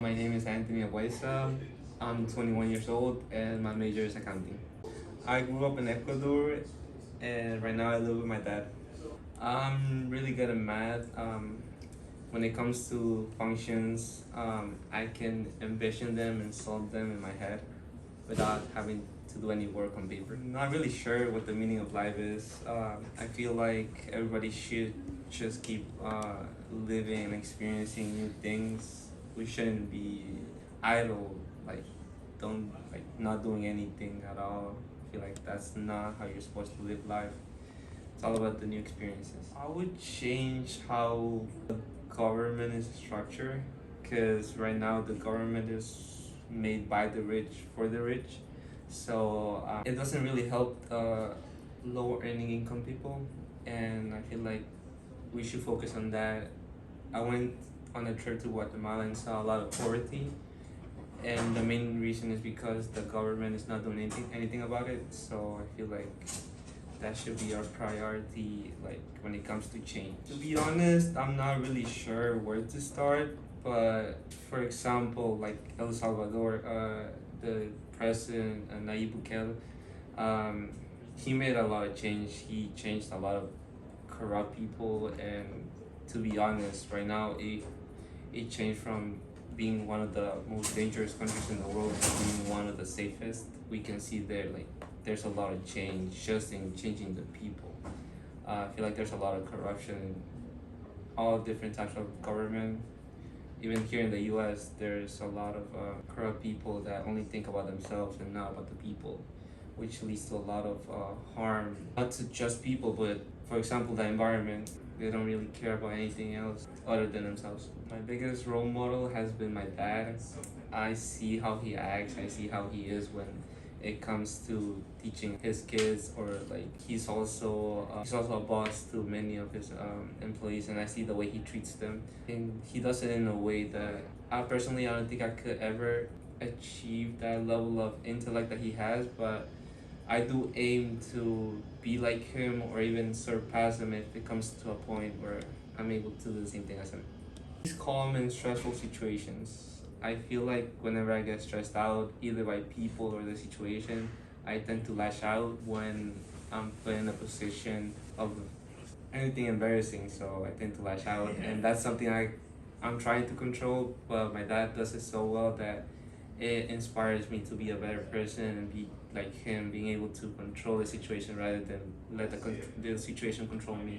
My name is Anthony Abuesa. I'm 21 years old and my major is accounting. I grew up in Ecuador and right now I live with my dad. I'm really good at math. When it comes to functions, I can envision them and solve them in my head without having to do any work on paper. Not really sure what the meaning of life is. I feel like everybody should just keep living and experiencing new things. We shouldn't be idle, like don't like not doing anything at all. I feel like that's not how you're supposed to live life. It's all about the new experiences. I would change how the government is structured because right now the government is made by the rich for the rich. So it doesn't really help lower earning income people. And I feel like we should focus on that. I went on a trip to Guatemala and saw a lot of poverty. And the main reason is because the government is not doing anything about it. So I feel like that should be our priority, like when it comes to change. To be honest, I'm not really sure where to start, but for example, like El Salvador, the president Nayib Bukele, he made a lot of change. He changed a lot of corrupt people, and to be honest, right now it changed from being one of the most dangerous countries in the world to being one of the safest. We can see there like there's a lot of change just in changing the people. I feel like there's a lot of corruption in all different types of government. Even here in the U.S., there's a lot of corrupt people that only think about themselves and not about the people, which leads to a lot of harm, not to just people, but for example, the environment. They don't really care about anything else other than themselves. My biggest role model has been my dad. I see how he acts, I see how he is when it comes to teaching his kids, or like he's also a boss to many of his employees, and I see the way he treats them, and he does it in a way that I don't think I could ever achieve that level of intellect that he has, but I do aim to be like him or even surpass him if it comes to a point where I'm able to do the same thing as him. He's calm in stressful situations. I feel like whenever I get stressed out, either by people or the situation, I tend to lash out when I'm put in a position of anything embarrassing. So I tend to lash out, and that's something I'm trying to control. But my dad does it so well that it inspires me to be a better person and be like him, being able to control the situation rather than let the situation control me.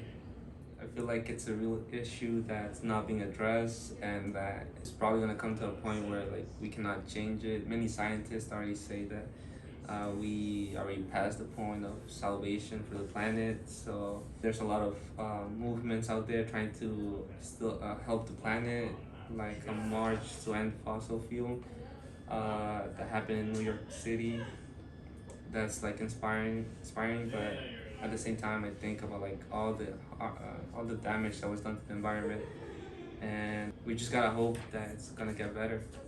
I feel like it's a real issue that's not being addressed, and that it's probably gonna come to a point where like we cannot change it. Many scientists already say that we already passed the point of salvation for the planet. So there's a lot of movements out there trying to still help the planet, like a march to end fossil fuel that happened in New York City. That's like inspiring, but at the same time, I think about like all the damage that was done to the environment, and we just gotta hope that it's gonna get better.